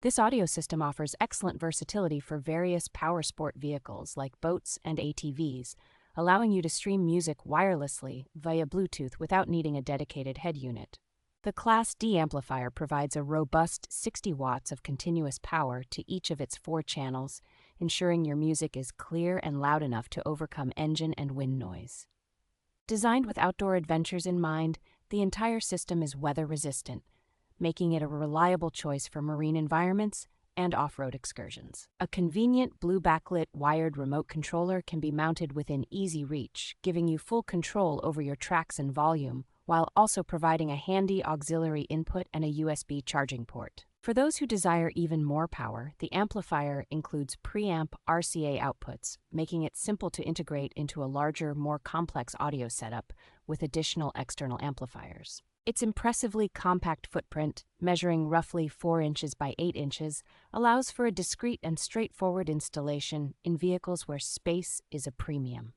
This audio system offers excellent versatility for various powersport vehicles like boats and ATVs, allowing you to stream music wirelessly via Bluetooth without needing a dedicated head unit. The Class D amplifier provides a robust 60 watts of continuous power to each of its 4 channels, ensuring your music is clear and loud enough to overcome engine and wind noise. Designed with outdoor adventures in mind, the entire system is weather-resistant, making it a reliable choice for marine environments and off-road excursions. A convenient blue-backlit wired remote controller can be mounted within easy reach, giving you full control over your tracks and volume, while also providing a handy auxiliary input and a USB charging port. For those who desire even more power, the amplifier includes preamp RCA outputs, making it simple to integrate into a larger, more complex audio setup with additional external amplifiers. Its impressively compact footprint, measuring roughly 4 inches by 8 inches, allows for a discreet and straightforward installation in vehicles where space is a premium.